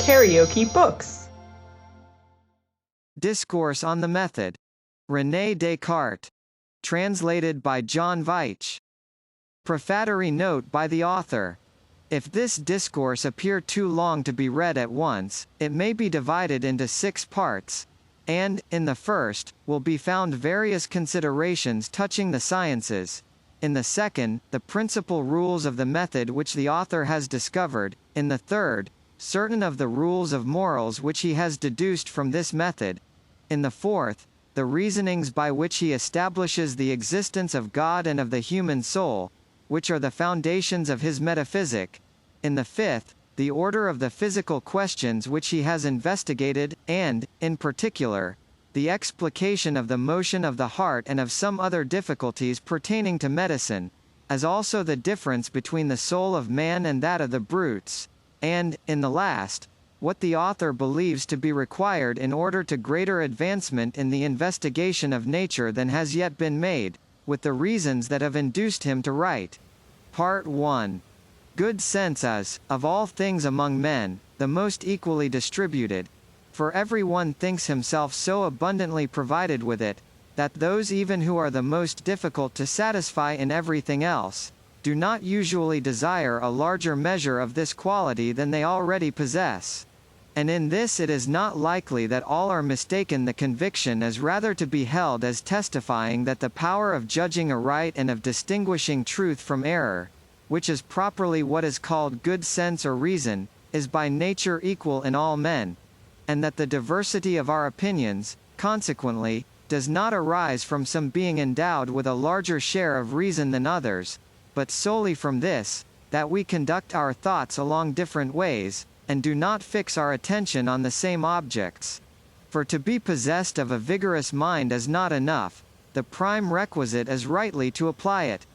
KaraokeBooks. Discourse on the Method. René Descartes. Translated by John Veitch. Prefatory note by the author. If this discourse appear too long to be read at once, it may be divided into 6 parts, and, in the first, will be found various considerations touching the sciences. In the second, the principal rules of the method which the author has discovered. In the third, certain of the rules of morals which he has deduced from this method. In the fourth, the reasonings by which he establishes the existence of God and of the human soul, which are the foundations of his metaphysic. In the fifth, the order of the physical questions which he has investigated, and, in particular, the explication of the motion of the heart and of some other difficulties pertaining to medicine, as also the difference between the soul of man and that of the brutes, and, in the last, what the author believes to be required in order to greater advancement in the investigation of nature than has yet been made, with the reasons that have induced him to write. Part 1. Good sense is, of all things among men, the most equally distributed, for every one thinks himself so abundantly provided with it, that those even who are the most difficult to satisfy in everything else, do not usually desire a larger measure of this quality than they already possess. And in this it is not likely that all are mistaken. The conviction is rather to be held as testifying that the power of judging aright and of distinguishing truth from error, which is properly what is called good sense or reason, is by nature equal in all men, and that the diversity of our opinions, consequently, does not arise from some being endowed with a larger share of reason than others, but solely from this, that we conduct our thoughts along different ways, and do not fix our attention on the same objects. For to be possessed of a vigorous mind is not enough, the prime requisite is rightly to apply it.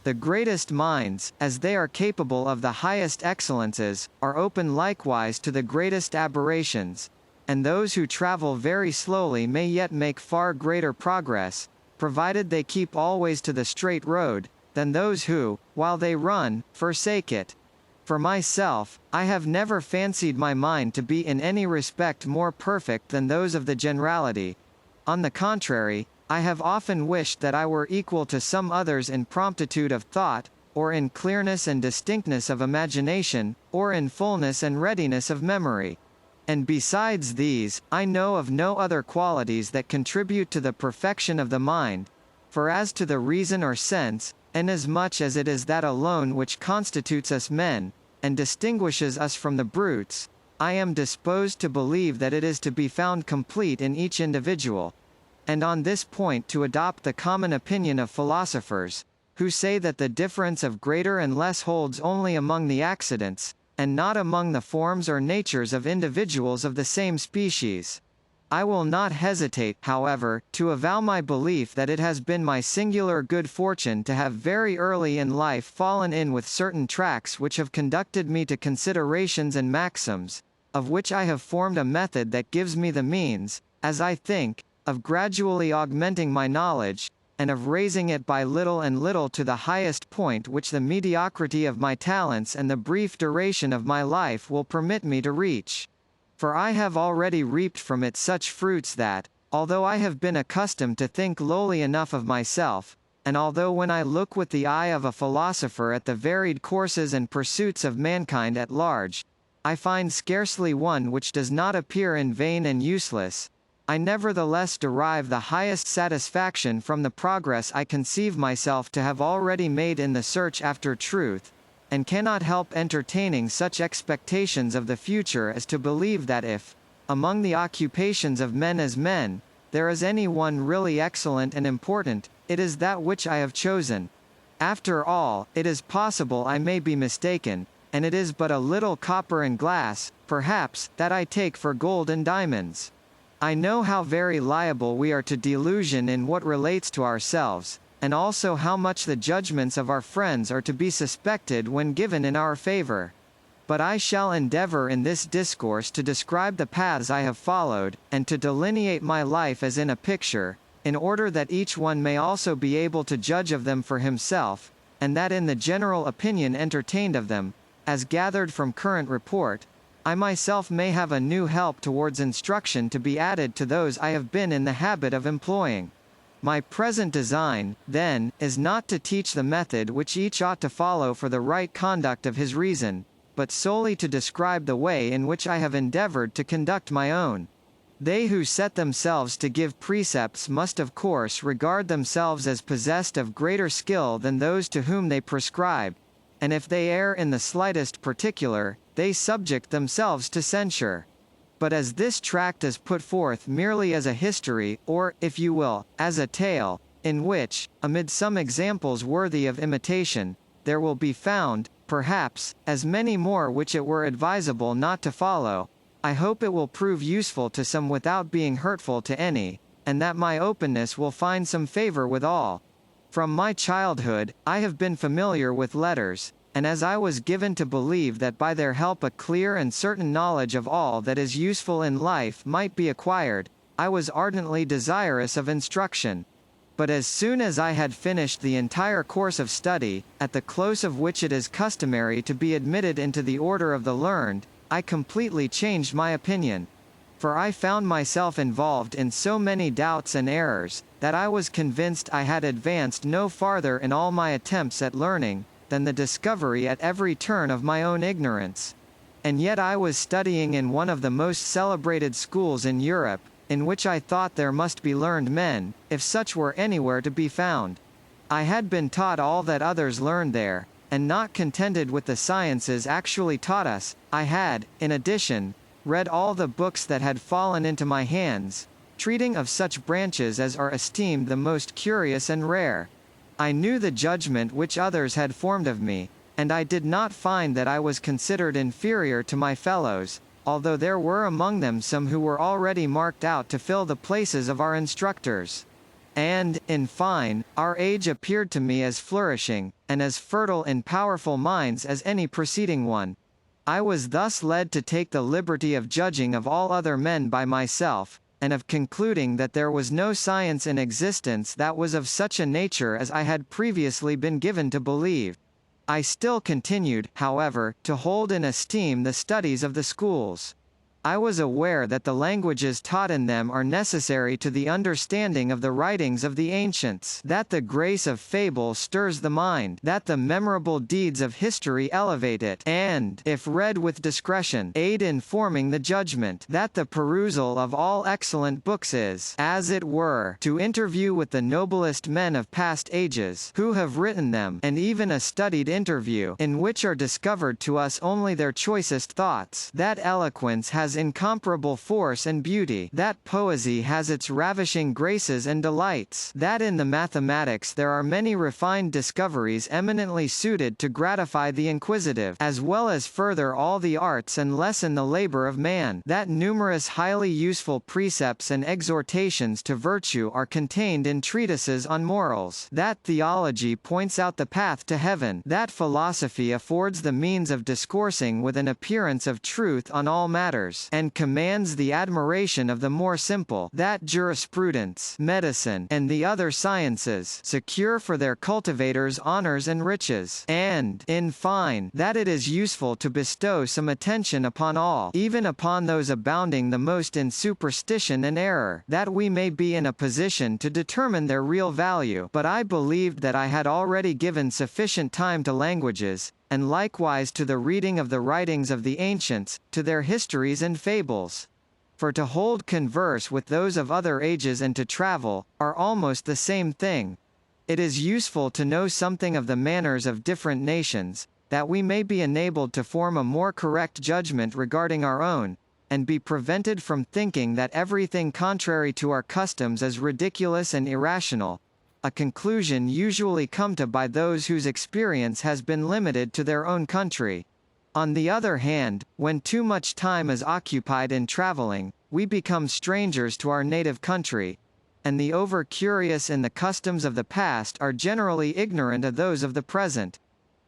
The greatest minds, as they are capable of the highest excellences, are open likewise to the greatest aberrations, and those who travel very slowly may yet make far greater progress, provided they keep always to the straight road, than those who, while they run, forsake it. For myself, I have never fancied my mind to be in any respect more perfect than those of the generality. On the contrary, I have often wished that I were equal to some others in promptitude of thought, or in clearness and distinctness of imagination, or in fullness and readiness of memory. And besides these, I know of no other qualities that contribute to the perfection of the mind. For as to the reason or sense, inasmuch as it is that alone which constitutes us men, and distinguishes us from the brutes, I am disposed to believe that it is to be found complete in each individual. And on this point to adopt the common opinion of philosophers, who say that the difference of greater and less holds only among the accidents, and not among the forms or natures of individuals of the same species. I will not hesitate, however, to avow my belief that it has been my singular good fortune to have very early in life fallen in with certain tracks which have conducted me to considerations and maxims, of which I have formed a method that gives me the means, as I think, of gradually augmenting my knowledge, and of raising it by little and little to the highest point which the mediocrity of my talents and the brief duration of my life will permit me to reach. For I have already reaped from it such fruits that, although I have been accustomed to think lowly enough of myself, and although when I look with the eye of a philosopher at the varied courses and pursuits of mankind at large, I find scarcely one which does not appear in vain and useless, I nevertheless derive the highest satisfaction from the progress I conceive myself to have already made in the search after truth, and cannot help entertaining such expectations of the future as to believe that if, among the occupations of men as men, there is any one really excellent and important, it is that which I have chosen. After all, it is possible I may be mistaken, and it is but a little copper and glass, perhaps, that I take for gold and diamonds. I know how very liable we are to delusion in what relates to ourselves, and also how much the judgments of our friends are to be suspected when given in our favor. But I shall endeavor in this discourse to describe the paths I have followed, and to delineate my life as in a picture, in order that each one may also be able to judge of them for himself, and that in the general opinion entertained of them, as gathered from current report, I myself may have a new help towards instruction to be added to those I have been in the habit of employing. My present design, then, is not to teach the method which each ought to follow for the right conduct of his reason, but solely to describe the way in which I have endeavored to conduct my own. They who set themselves to give precepts must of course regard themselves as possessed of greater skill than those to whom they prescribe, and if they err in the slightest particular, they subject themselves to censure. But as this tract is put forth merely as a history, or, if you will, as a tale, in which, amid some examples worthy of imitation, there will be found, perhaps, as many more which it were advisable not to follow, I hope it will prove useful to some without being hurtful to any, and that my openness will find some favor with all. From my childhood, I have been familiar with letters, and as I was given to believe that by their help a clear and certain knowledge of all that is useful in life might be acquired, I was ardently desirous of instruction. But as soon as I had finished the entire course of study, at the close of which it is customary to be admitted into the order of the learned, I completely changed my opinion. For I found myself involved in so many doubts and errors, that I was convinced I had advanced no farther in all my attempts at learning, than the discovery at every turn of my own ignorance. And yet I was studying in one of the most celebrated schools in Europe, in which I thought there must be learned men, if such were anywhere to be found. I had been taught all that others learned there, and not contented with the sciences actually taught us, I had, in addition, read all the books that had fallen into my hands, treating of such branches as are esteemed the most curious and rare. I knew the judgment which others had formed of me, and I did not find that I was considered inferior to my fellows, although there were among them some who were already marked out to fill the places of our instructors. And, in fine, our age appeared to me as flourishing, and as fertile in powerful minds as any preceding one. I was thus led to take the liberty of judging of all other men by myself, and of concluding that there was no science in existence that was of such a nature as I had previously been given to believe. I still continued, however, to hold in esteem the studies of the schools. I was aware that the languages taught in them are necessary to the understanding of the writings of the ancients, that the grace of fable stirs the mind, that the memorable deeds of history elevate it, and, if read with discretion, aid in forming the judgment, that the perusal of all excellent books is, as it were, to interview with the noblest men of past ages, who have written them, and even a studied interview, in which are discovered to us only their choicest thoughts, that eloquence has incomparable force and beauty, that poesy has its ravishing graces and delights, that in the mathematics there are many refined discoveries eminently suited to gratify the inquisitive, as well as further all the arts and lessen the labor of man, that numerous highly useful precepts and exhortations to virtue are contained in treatises on morals, that theology points out the path to heaven, that philosophy affords the means of discoursing with an appearance of truth on all matters, and commands the admiration of the more simple, that jurisprudence, medicine, and the other sciences secure for their cultivators honors and riches, and, in fine, that it is useful to bestow some attention upon all, even upon those abounding the most in superstition and error, that we may be in a position to determine their real value. But I believed that I had already given sufficient time to languages, and likewise to the reading of the writings of the ancients, to their histories and fables. For to hold converse with those of other ages and to travel, are almost the same thing. It is useful to know something of the manners of different nations, that we may be enabled to form a more correct judgment regarding our own, and be prevented from thinking that everything contrary to our customs is ridiculous and irrational, a conclusion usually come to by those whose experience has been limited to their own country. On the other hand, when too much time is occupied in traveling, we become strangers to our native country, and the over-curious in the customs of the past are generally ignorant of those of the present.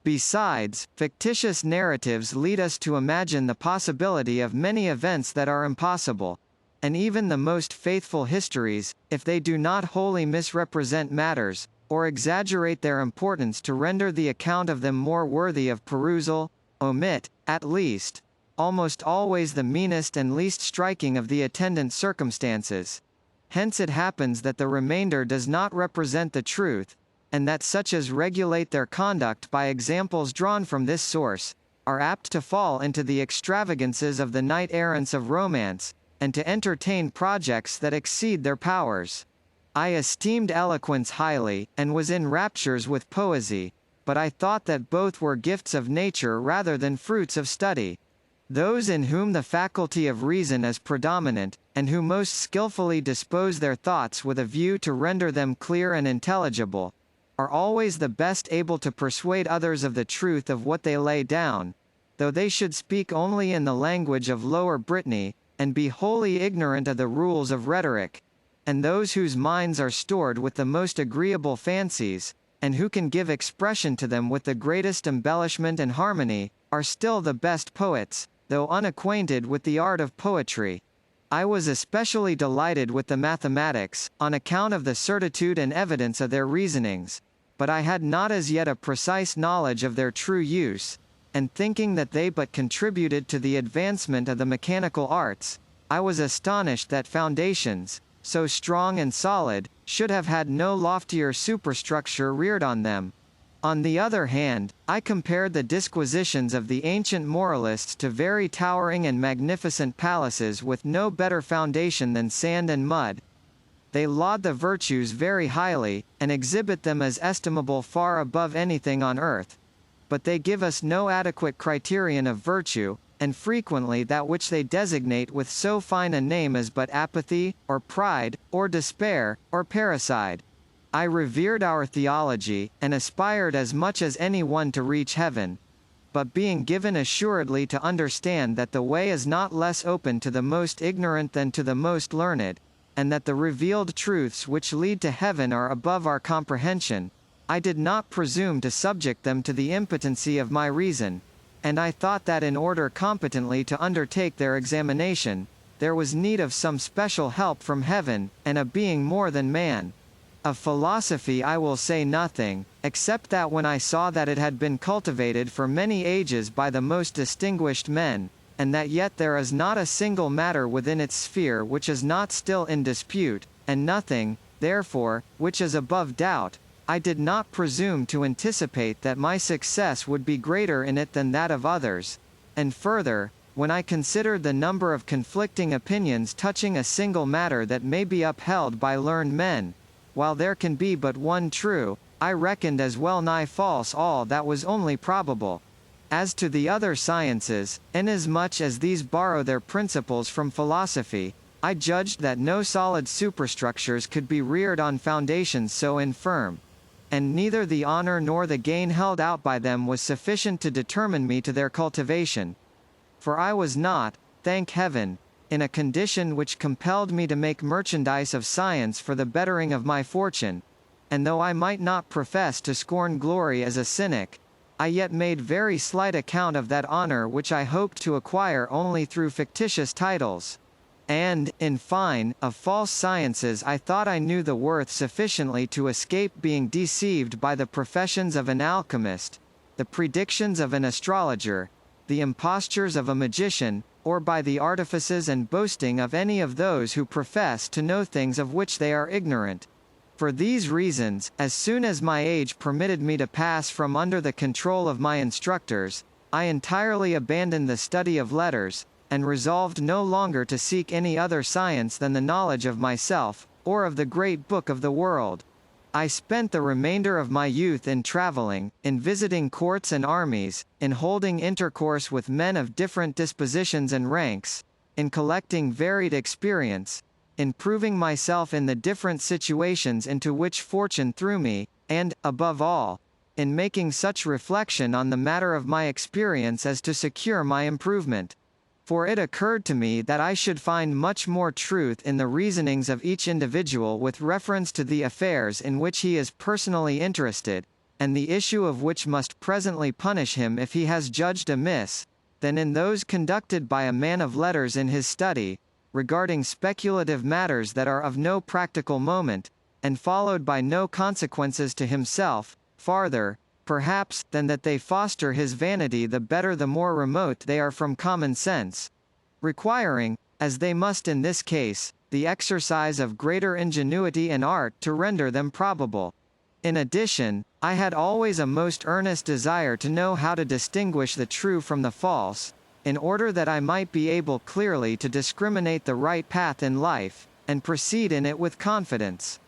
Besides, fictitious narratives lead us to imagine the possibility of many events that are impossible, and even the most faithful histories, if they do not wholly misrepresent matters, or exaggerate their importance to render the account of them more worthy of perusal, omit, at least, almost always the meanest and least striking of the attendant circumstances. Hence it happens that the remainder does not represent the truth, and that such as regulate their conduct by examples drawn from this source, are apt to fall into the extravagances of the knight-errants of romance, and to entertain projects that exceed their powers. I esteemed eloquence highly, and was in raptures with poesy, but I thought that both were gifts of nature rather than fruits of study. Those in whom the faculty of reason is predominant, and who most skillfully dispose their thoughts with a view to render them clear and intelligible, are always the best able to persuade others of the truth of what they lay down, though they should speak only in the language of Lower Brittany, and be wholly ignorant of the rules of rhetoric. And those whose minds are stored with the most agreeable fancies, and who can give expression to them with the greatest embellishment and harmony, are still the best poets, though unacquainted with the art of poetry. I was especially delighted with the mathematics, on account of the certitude and evidence of their reasonings, but I had not as yet a precise knowledge of their true use, and thinking that they but contributed to the advancement of the mechanical arts, I was astonished that foundations, so strong and solid, should have had no loftier superstructure reared on them. On the other hand, I compared the disquisitions of the ancient moralists to very towering and magnificent palaces with no better foundation than sand and mud. They laud the virtues very highly, and exhibit them as estimable far above anything on earth. But they give us no adequate criterion of virtue, and frequently that which they designate with so fine a name is but apathy, or pride, or despair, or parricide. I revered our theology, and aspired as much as any one to reach heaven. But being given assuredly to understand that the way is not less open to the most ignorant than to the most learned, and that the revealed truths which lead to heaven are above our comprehension, I did not presume to subject them to the impotency of my reason, and I thought that in order competently to undertake their examination, there was need of some special help from heaven, and a being more than man. Of philosophy I will say nothing, except that when I saw that it had been cultivated for many ages by the most distinguished men, and that yet there is not a single matter within its sphere which is not still in dispute, and nothing, therefore, which is above doubt, I did not presume to anticipate that my success would be greater in it than that of others. And further, when I considered the number of conflicting opinions touching a single matter that may be upheld by learned men, while there can be but one true, I reckoned as well nigh false all that was only probable. As to the other sciences, inasmuch as these borrow their principles from philosophy, I judged that no solid superstructures could be reared on foundations so infirm, and neither the honor nor the gain held out by them was sufficient to determine me to their cultivation. For I was not, thank heaven, in a condition which compelled me to make merchandise of science for the bettering of my fortune, and though I might not profess to scorn glory as a cynic, I yet made very slight account of that honor which I hoped to acquire only through fictitious titles. And, in fine, of false sciences I thought I knew the worth sufficiently to escape being deceived by the professions of an alchemist, the predictions of an astrologer, the impostures of a magician, or by the artifices and boasting of any of those who profess to know things of which they are ignorant. For these reasons, as soon as my age permitted me to pass from under the control of my instructors, I entirely abandoned the study of letters, and resolved no longer to seek any other science than the knowledge of myself, or of the great book of the world. I spent the remainder of my youth in traveling, in visiting courts and armies, in holding intercourse with men of different dispositions and ranks, in collecting varied experience, in proving myself in the different situations into which fortune threw me, and, above all, in making such reflection on the matter of my experience as to secure my improvement. For it occurred to me that I should find much more truth in the reasonings of each individual with reference to the affairs in which he is personally interested, and the issue of which must presently punish him if he has judged amiss, than in those conducted by a man of letters in his study, regarding speculative matters that are of no practical moment, and followed by no consequences to himself. Farther, perhaps, than that they foster his vanity, the better the more remote they are from common sense, requiring, as they must in this case, the exercise of greater ingenuity and art to render them probable. In addition, I had always a most earnest desire to know how to distinguish the true from the false, in order that I might be able clearly to discriminate the right path in life, and proceed in it with confidence.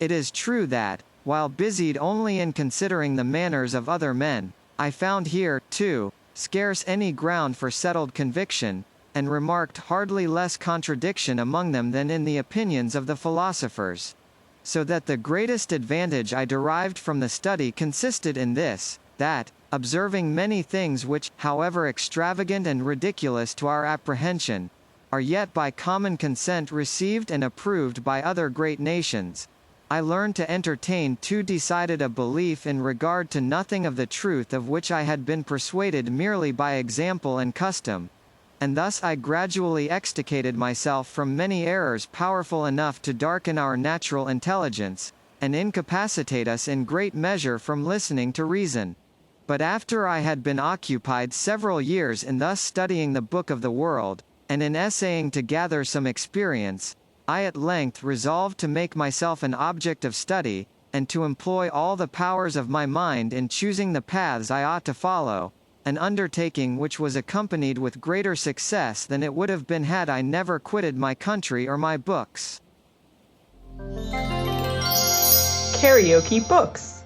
It is true that, while busied only in considering the manners of other men, I found here, too, scarce any ground for settled conviction, and remarked hardly less contradiction among them than in the opinions of the philosophers. So that the greatest advantage I derived from the study consisted in this, that, observing many things which, however extravagant and ridiculous to our apprehension, are yet by common consent received and approved by other great nations, I learned to entertain too decided a belief in regard to nothing of the truth of which I had been persuaded merely by example and custom, and thus I gradually extricated myself from many errors powerful enough to darken our natural intelligence, and incapacitate us in great measure from listening to reason. But after I had been occupied several years in thus studying the book of the world, and in essaying to gather some experience, I at length resolved to make myself an object of study, and to employ all the powers of my mind in choosing the paths I ought to follow, an undertaking which was accompanied with greater success than it would have been had I never quitted my country or my books. KaraokeBooks.